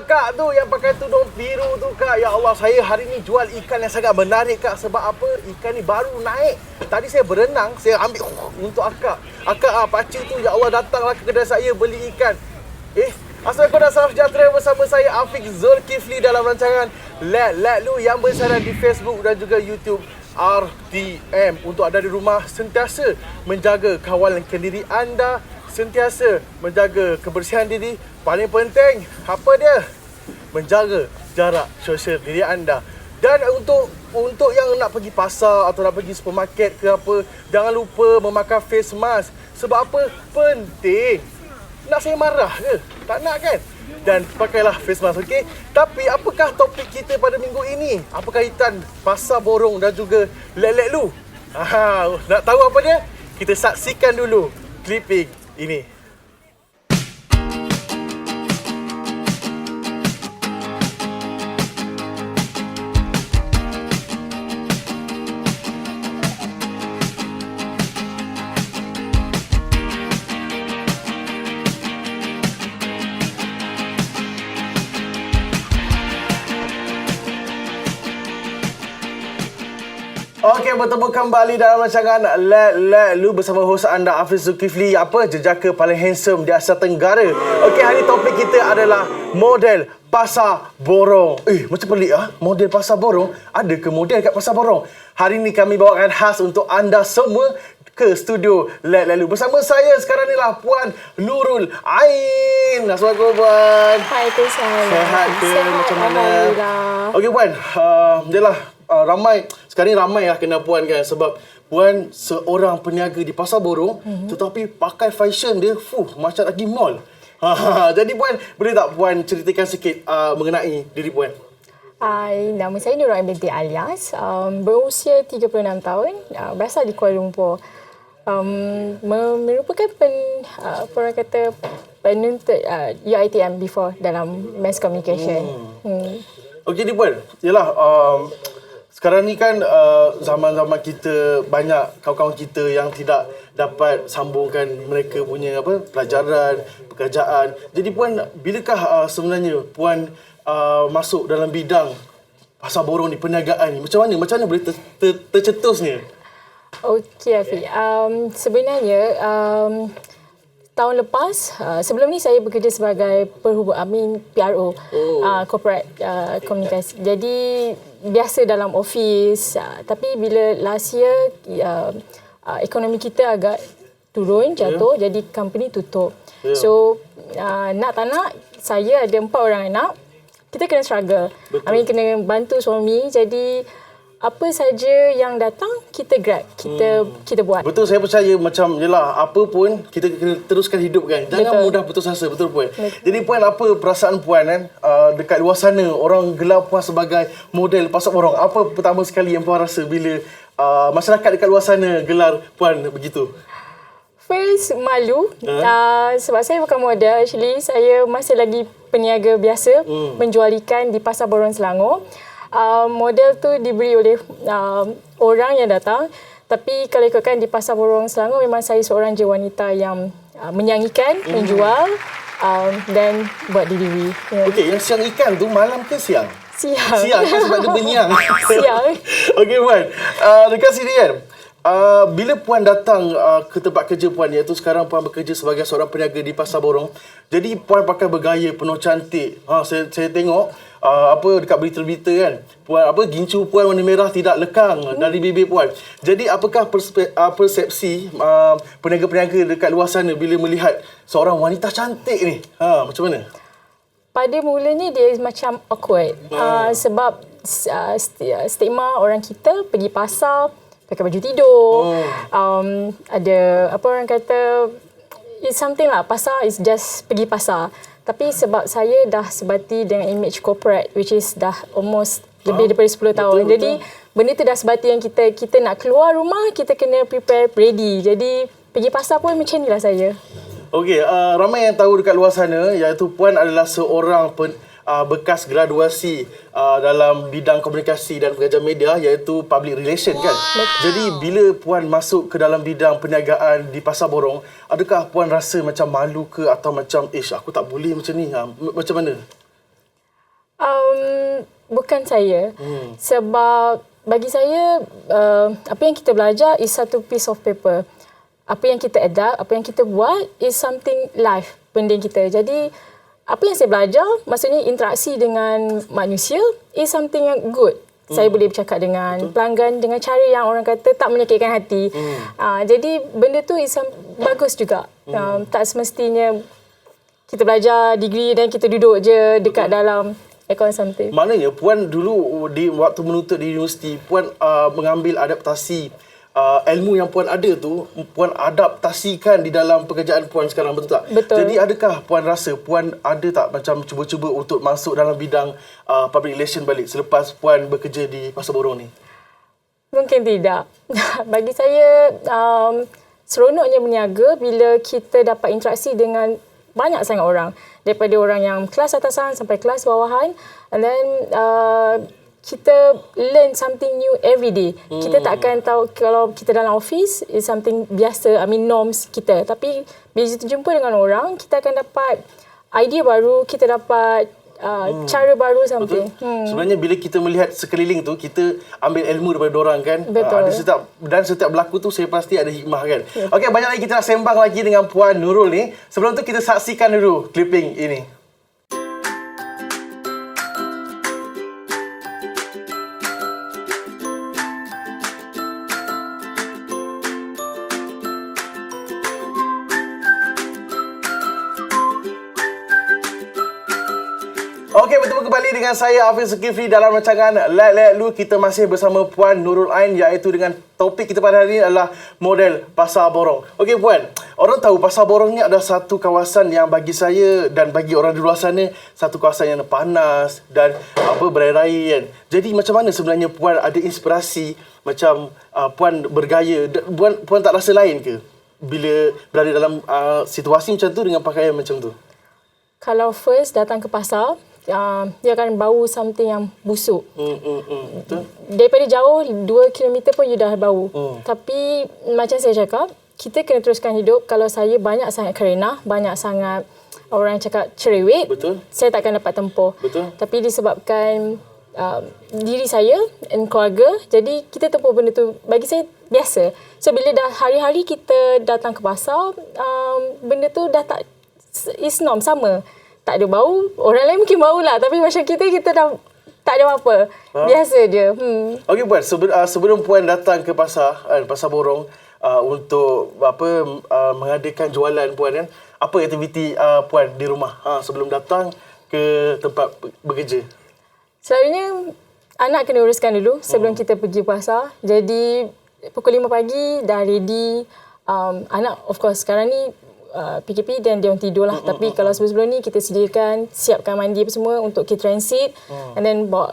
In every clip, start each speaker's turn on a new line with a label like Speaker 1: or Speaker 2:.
Speaker 1: Kak tu yang pakai tudung biru tu Kak. Ya Allah, saya hari ni jual ikan yang sangat menarik Kak. Sebab apa? Ikan ni baru naik. Tadi saya berenang, saya ambil untuk akak. Akak pakcik tu, ya Allah, datanglah ke kedai saya beli ikan. Assalamualaikum dan salam sejahtera bersama saya Afiq Zulkifli dalam rancangan Let Lu yang bersara di Facebook dan juga YouTube RTM. Untuk anda di rumah, sentiasa menjaga kawalan kendiri anda, sentiasa menjaga kebersihan diri. Paling penting, apa dia? Menjaga jarak sosial diri anda. Dan untuk yang nak pergi pasar atau nak pergi supermarket ke apa, jangan lupa memakai face mask. Sebab apa? Penting. Nak saya marah ke? Tak nak kan? Dan pakailah face mask, okey? Tapi apakah topik kita pada minggu ini? Apa kaitan pasar borong dan juga Let Lu? Nak tahu apa dia? Kita saksikan dulu clipping ini. Okey, bertemu kembali dalam rancangan Let Lu bersama hos anda Afiq Zulkifli. Apa jejaka paling handsome di Asia Tenggara. Okey, hari topik kita adalah model pasar borong. Macam pelik model pasar borong. Ada ke model kat pasar borong? Hari ni kami bawakan khas untuk anda semua ke studio Let Lu. Bersama saya sekarang ni lah Puan Nurul Ain. Assalamualaikum Puan.
Speaker 2: Waalaikumsalam.
Speaker 1: Sehat ke? Macam mana?
Speaker 2: Alhamdulillah.
Speaker 1: Okey Puan, sekarang ni ramai lah kenal Puan kan, sebab Puan seorang peniaga di pasar borong, tetapi pakai fashion dia macam nak pergi mall. Jadi Puan, boleh tak Puan ceritakan sikit mengenai diri Puan?
Speaker 2: Nama saya Nurul Ain binti Alias, berusia 36 tahun, berasal di Kuala Lumpur. Merupakan orang kata penuntut UiTM before dalam mass communication.
Speaker 1: Okey ni Puan, yalah sekarang ni kan zaman-zaman kita banyak kawan-kawan kita yang tidak dapat sambungkan mereka punya pelajaran, pekerjaan. Jadi Puan, bilakah sebenarnya Puan masuk dalam bidang pasar borong ni, perniagaan ni? Macam mana boleh tercetusnya? Okey
Speaker 2: Afiq, sebenarnya tahun lepas, sebelum ni saya bekerja sebagai PRO, corporate komunikasi. Jadi biasa dalam office, tapi bila last year ekonomi kita agak turun, jatuh, jadi company tutup. So nak tak nak, saya ada 4 orang anak, kita kena struggle. Kena bantu suami, jadi apa saja yang datang kita grab, kita buat.
Speaker 1: Betul, saya percaya macam yelah, apa pun kita kena teruskan hidup kan. Jangan mudah putus asa, betul Puan. Jadi Puan, apa perasaan Puan dekat luar sana orang gelar Puan sebagai model pasar borong? Apa pertama sekali yang Puan rasa bila masyarakat dekat luar sana gelar Puan begitu?
Speaker 2: First, malu. Sebab saya bukan model, actually saya masih lagi peniaga biasa, menjual ikan di pasar borong Selangor. Model tu diberi oleh orang yang datang. Tapi kalau ikutkan di pasar borong Selangor, memang saya seorang je wanita yang menyangikan, menjual dan buat delivery.
Speaker 1: Okey, yang siang ikan tu malam ke siang?
Speaker 2: Siang.
Speaker 1: Siang kan, sebab dia berniang.
Speaker 2: Siang.
Speaker 1: Okey Puan, dekat sini kan, bila Puan datang ke tempat kerja Puan, iaitu sekarang Puan bekerja sebagai seorang peniaga di pasar borong, jadi Puan pakai bergaya penuh cantik. Saya tengok dekat berita-berita kan, Puan gincu Puan warna merah tidak lekang dari bibir Puan. Jadi apakah persepsi peniaga-peniaga dekat luar sana bila melihat seorang wanita cantik ni? Macam mana?
Speaker 2: Pada mulanya dia macam awkward. Sebab stigma orang kita pergi pasar pakai baju tidur. Ada orang kata it's something lah, pasar is just pergi pasar. Tapi sebab saya dah sebati dengan image corporate, which is dah almost lebih daripada 10 tahun. Betul. Jadi benda tu dah sebati yang kita nak keluar rumah, kita kena prepare ready. Jadi pergi pasar pun macam inilah saya.
Speaker 1: Okey, ramai yang tahu dekat luar sana iaitu Puan adalah seorang bekas graduasi dalam bidang komunikasi dan pengajian media, iaitu public relation kan. Jadi bila Puan masuk ke dalam bidang perniagaan di pasar borong, adakah Puan rasa macam malu ke atau macam aku tak boleh macam ni? Macam mana?
Speaker 2: bukan saya. Sebab bagi saya, apa yang kita belajar is satu piece of paper. Apa yang kita adapt, apa yang kita buat is something live, benda kita. Jadi, apa yang saya belajar, maksudnya interaksi dengan manusia is something yang good. Saya boleh bercakap dengan pelanggan dengan cara yang orang kata tak menyakitkan hati. Jadi, benda tu is bagus juga. Tak semestinya kita belajar degree dan kita duduk je dekat dalam aircon something.
Speaker 1: Maknanya Puan dulu di waktu menuntut di universiti, Puan mengambil adaptasi ilmu yang Puan ada tu, Puan adaptasikan di dalam pekerjaan Puan sekarang, betul tak?
Speaker 2: Betul.
Speaker 1: Jadi adakah Puan rasa Puan ada tak macam cuba-cuba untuk masuk dalam bidang public relation balik selepas Puan bekerja di Pasar Borong ni?
Speaker 2: Mungkin tidak. Bagi saya, seronoknya berniaga bila kita dapat interaksi dengan banyak sangat orang. Daripada orang yang kelas atasan sampai kelas bawahan. And then kita learn something new every day. Kita tak akan tahu kalau kita dalam office is something biasa, norms kita. Tapi bila kita jumpa dengan orang, kita akan dapat idea baru, kita dapat cara baru something.
Speaker 1: Sebenarnya bila kita melihat sekeliling tu, kita ambil ilmu daripada orang kan.
Speaker 2: Betul.
Speaker 1: Setiap berlaku tu saya pasti ada hikmah kan. Okey, banyak lagi kita nak sembang lagi dengan Puan Nurul ni. Sebelum tu kita saksikan dulu clipping ini. Okey, bertemu kembali dengan saya Hafiz Zulkifli dalam rancangan Let Lu. Kita masih bersama Puan Nurul Ain, iaitu dengan topik kita pada hari ini adalah model Pasar Borong. Okey Puan, orang tahu Pasar Borong ni adalah satu kawasan yang bagi saya dan bagi orang di luar sana satu kawasan yang panas dan berai-rai kan. Jadi macam mana sebenarnya Puan ada inspirasi macam Puan bergaya, Puan tak rasa lain ke bila berada dalam situasi macam tu dengan pakaian macam tu?
Speaker 2: Kalau first datang ke pasar, dia akan bau something yang busuk.
Speaker 1: Betul.
Speaker 2: Daripada jauh 2 km pun you dah bau. Tapi macam saya cakap, kita kena teruskan hidup. Kalau saya banyak sangat kerenah, banyak sangat orang yang cakap cerewet,
Speaker 1: betul,
Speaker 2: saya tak akan dapat tempoh.
Speaker 1: Betul.
Speaker 2: Tapi disebabkan diri saya dan keluarga, jadi kita tempoh benda tu bagi saya biasa. So bila dah hari-hari kita datang ke pasar, benda tu dah tak is norm, sama. Tak ada bau. Orang lain mungkin bau lah. Tapi macam kita dah tak ada apa-apa. Biasa je.
Speaker 1: Okey Puan, sebelum Puan datang ke pasar, Pasar Borong untuk mengadakan jualan Puan kan, apa aktiviti Puan di rumah sebelum datang ke tempat bekerja?
Speaker 2: Selalunya anak kena uruskan dulu sebelum kita pergi pasar. Jadi pukul 5 pagi dah ready. Anak of course sekarang ni PKP dan dia orang tidur lah. Tapi kalau sebelum ni kita sediakan, siapkan mandi apa semua untuk kita transit. And then bawa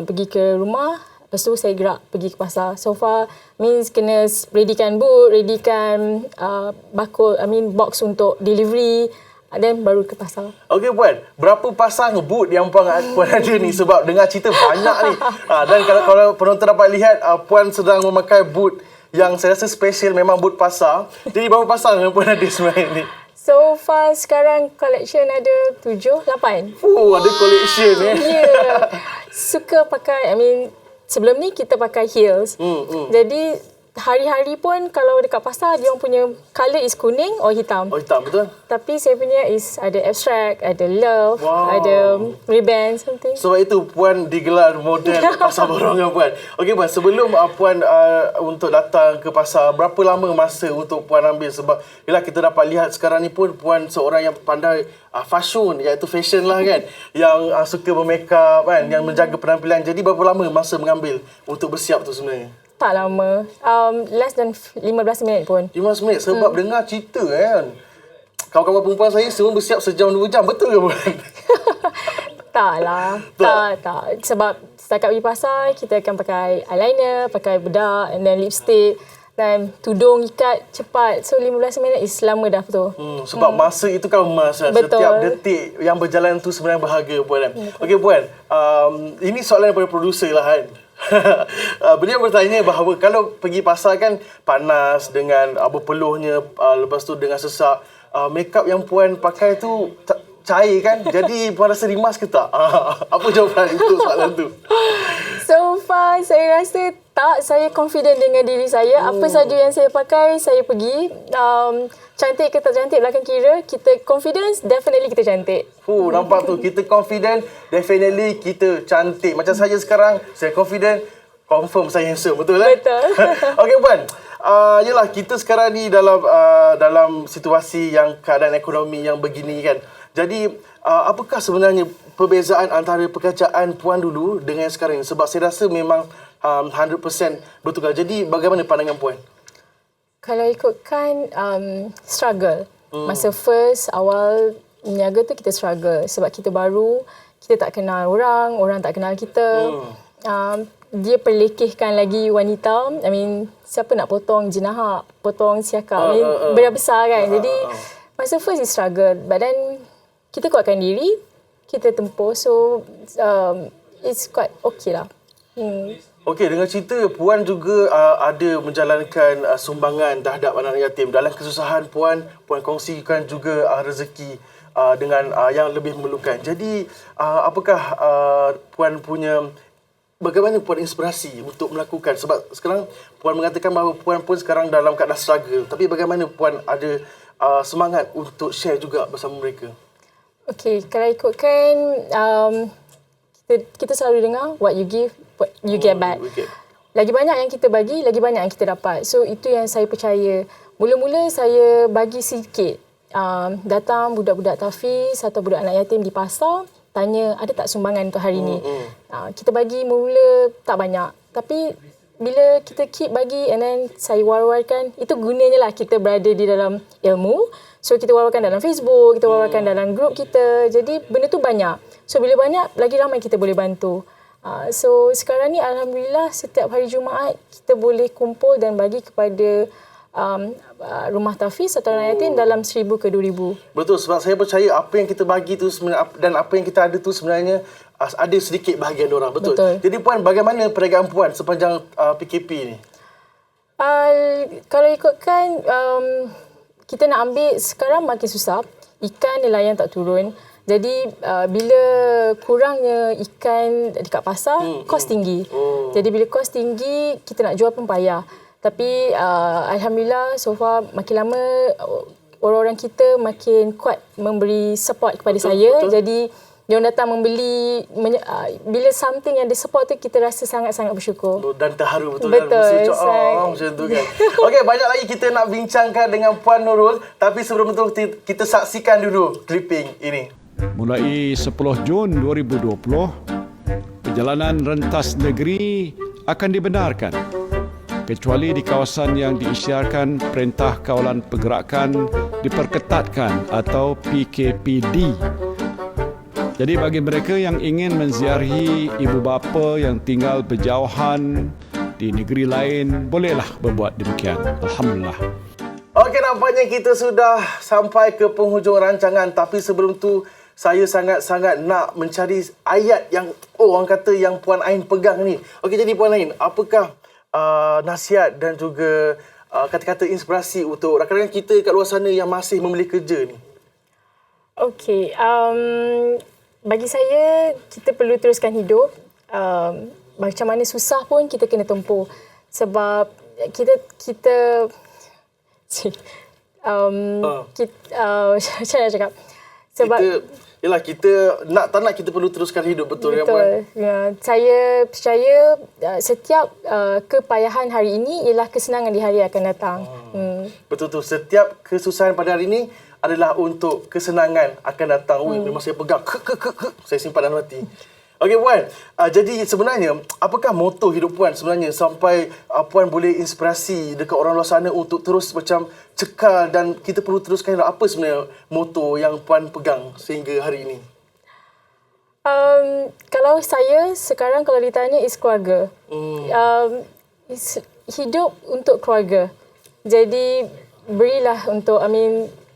Speaker 2: pergi ke rumah. Lepas tu saya gerak pergi ke pasar. So far means kena readykan boot, readykan box untuk delivery. And then baru ke pasar.
Speaker 1: Okey Puan, berapa pasang boot yang Puan ada ni? Sebab dengar cerita banyak ni. Dan kalau penonton dapat lihat, Puan sedang memakai boot yang saya rasa special, memang boot pasar. Jadi berapa pasang yang Puan ada sebenarnya ni?
Speaker 2: So far sekarang collection ada 7, 8.
Speaker 1: Ada collection
Speaker 2: Yeah. Suka pakai, sebelum ni kita pakai heels. Jadi hari-hari pun kalau dekat pasar dia orang punya colour is kuning or hitam.
Speaker 1: Oh, hitam, betul.
Speaker 2: Tapi saya punya is ada abstract, ada love, ada ribbon something.
Speaker 1: Sebab itu Puan digelar model Pasar Borong kan Puan. Okey Puan, sebelum Puan untuk datang ke pasar, berapa lama masa untuk Puan ambil? Sebab yelah, kita dapat lihat sekarang ni pun Puan seorang yang pandai fashion, iaitu fashion lah kan, yang suka bermakeup kan, yang menjaga penampilan. Jadi berapa lama masa mengambil untuk bersiap tu sebenarnya?
Speaker 2: Tak lama. Less than 15 minit pun.
Speaker 1: 15 minit? Sebab dengar cerita kan, kawan-kawan perempuan saya semua bersiap sejam 2 jam. Betul ke Puan?
Speaker 2: Tak lah. Tak. Sebab setakat pergi pasar, kita akan pakai eyeliner, pakai bedak, and then lipstick. Dan tudung ikat cepat. So 15 minit is lama dah tu.
Speaker 1: Sebab masa itu kan emas. Setiap detik yang berjalan tu sebenarnya berharga Puan kan. Okey Puan, ini soalan daripada produser lah kan. Beliau bertanya bahawa kalau pergi pasar kan panas dengan berpeluhnya, lepas tu dengan sesak, makeup yang Puan pakai tu cair kan. Jadi Puan rasa rimas ke tak? Apa jawapan untuk soalan tu?
Speaker 2: So far, saya rasa tak. Saya confident dengan diri saya. Apa saja yang saya pakai, saya pergi. Cantik ke tak cantik, belakang kira. Kita confidence, definitely kita cantik.
Speaker 1: Nampak tu. Kita confident, definitely kita cantik. Macam saya sekarang, saya confident, confirm saya handsome. Betul kan?
Speaker 2: Betul.
Speaker 1: Okey Puan. Yelah, kita sekarang ni dalam situasi yang keadaan ekonomi yang begini kan. Jadi, apakah sebenarnya perbezaan antara pekerjaan Puan dulu dengan sekarang ni? Sebab saya rasa memang 100% bertukar. Jadi, bagaimana pandangan Puan?
Speaker 2: Kalau ikutkan struggle. Masa first, awal meniaga tu kita struggle. Sebab kita baru, kita tak kenal orang, orang tak kenal kita. Dia perlekehkan lagi wanita. I mean, siapa nak potong jenahak, potong siakap. I mean, benda besar kan. Jadi, masa first is struggle. But then, kita kuatkan diri, kita tempuh. So, it's quite okay lah.
Speaker 1: Okey, dengan cerita Puan juga ada menjalankan sumbangan terhadap anak yatim. Dalam kesusahan Puan kongsikan juga rezeki dengan yang lebih memerlukan. Jadi, apakah Puan punya... Bagaimana Puan inspirasi untuk melakukan? Sebab sekarang Puan mengatakan bahawa Puan pun sekarang dalam keadaan struggle. Tapi bagaimana Puan ada semangat untuk share juga bersama mereka?
Speaker 2: Okey, kalau ikutkan kita selalu dengar what you give, what you get back. Lagi banyak yang kita bagi, lagi banyak yang kita dapat. So itu yang saya percaya. Mula-mula saya bagi sedikit. Datang budak-budak tafiz atau budak anak yatim di pasar, tanya ada tak sumbangan untuk hari ini. Kita bagi mula tak banyak. Tapi bila kita keep bagi and then saya war-warkan, itu gunanya lah kita berada di dalam ilmu. So kita war-warkan dalam Facebook, kita war-warkan dalam grup kita. Jadi benda tu banyak. So bila banyak, lagi ramai kita boleh bantu. So sekarang ni Alhamdulillah setiap hari Jumaat kita boleh kumpul dan bagi kepada rumah tafiz atau anak yatim dalam 1,000 ke 2,000.
Speaker 1: Betul, sebab saya percaya apa yang kita bagi tu sebenarnya dan apa yang kita ada tu sebenarnya ada sedikit bahagian orang. Betul. Jadi Puan, bagaimana perniagaan Puan sepanjang PKP ni?
Speaker 2: Kalau ikutkan kita nak ambil sekarang makin susah. Ikan nelayan tak turun. Jadi bila kurangnya ikan dekat pasar, kos tinggi. Jadi bila kos tinggi, kita nak jual pun payah. Tapi Alhamdulillah so far makin lama orang-orang kita makin kuat memberi support kepada saya. Jadi diorang datang membeli, bila something yang dia support tu kita rasa sangat-sangat bersyukur.
Speaker 1: Dan terharu betul.
Speaker 2: Betul.
Speaker 1: Macam tu kan. Okey, banyak lagi kita nak bincangkan dengan Puan Nurul. Tapi sebelum itu kita saksikan dulu clipping ini.
Speaker 3: Mulai 10 Jun 2020, perjalanan rentas negeri akan dibenarkan kecuali di kawasan yang diisytiharkan Perintah Kawalan Pergerakan Diperketatkan atau PKPD. Jadi bagi mereka yang ingin menziarahi ibu bapa yang tinggal berjauhan di negeri lain, bolehlah berbuat demikian. Alhamdulillah.
Speaker 1: Okey, nampaknya kita sudah sampai ke penghujung rancangan. Tapi sebelum tu, saya sangat-sangat nak mencari ayat yang orang kata yang Puan Ain pegang ni. Okey, jadi Puan Ain, apakah nasihat dan juga kata-kata inspirasi untuk rakan-rakan kita kat luar sana yang masih memilih kerja ni?
Speaker 2: Okey, bagi saya kita perlu teruskan hidup. Macam mana susah pun kita kena tempuh. Sebab kita macam mana cakap? Sebab
Speaker 1: kita tak nak kita perlu teruskan hidup, betul kan Puan?
Speaker 2: Ya, saya percaya setiap kepayahan hari ini ialah kesenangan di hari akan datang.
Speaker 1: Betul tu, setiap kesusahan pada hari ini adalah untuk kesenangan akan datang. Memang saya pegang. Saya simpan dalam hati. Okey Puan, jadi sebenarnya apakah moto hidup Puan sebenarnya sampai Puan boleh inspirasi dekat orang luar sana untuk terus macam cekal dan kita perlu teruskan hidup? Apa sebenarnya moto yang Puan pegang sehingga hari ini?
Speaker 2: Kalau saya sekarang kalau ditanya is keluarga. Hidup untuk keluarga. Jadi berilah untuk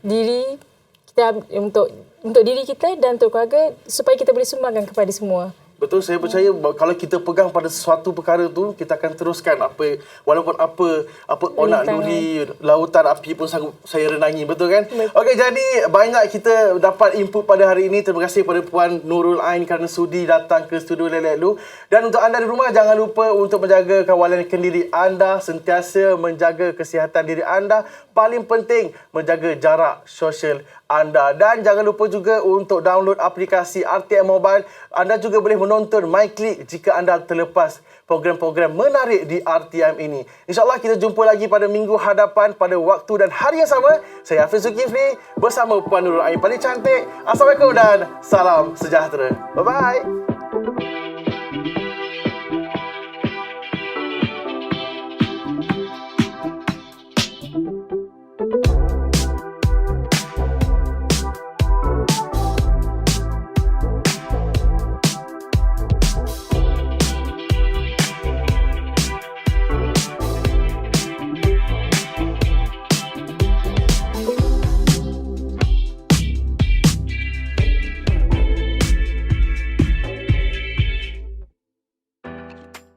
Speaker 2: diri kita untuk diri kita dan untuk keluarga supaya kita boleh sumbangkan kepada semua.
Speaker 1: Betul, saya percaya kalau kita pegang pada sesuatu perkara tu, kita akan teruskan walaupun apa onak duri, lautan api pun sanggup saya renangi, betul kan? Okey, jadi banyak kita dapat input pada hari ini. Terima kasih kepada Puan Nurul Ain kerana sudi datang ke studio Lelek Lu. Dan untuk anda di rumah, jangan lupa untuk menjaga kawalan kendiri anda, sentiasa menjaga kesihatan diri anda, paling penting menjaga jarak sosial anda. Dan jangan lupa juga untuk download aplikasi RTM Mobile. Anda juga boleh menonton MyClick jika anda terlepas program-program menarik di RTM ini. InsyaAllah kita jumpa lagi pada minggu hadapan pada waktu dan hari yang sama. Saya Hafiz Zulkifli bersama Puan Nurul Ain paling cantik. Assalamualaikum dan salam sejahtera. Bye-bye.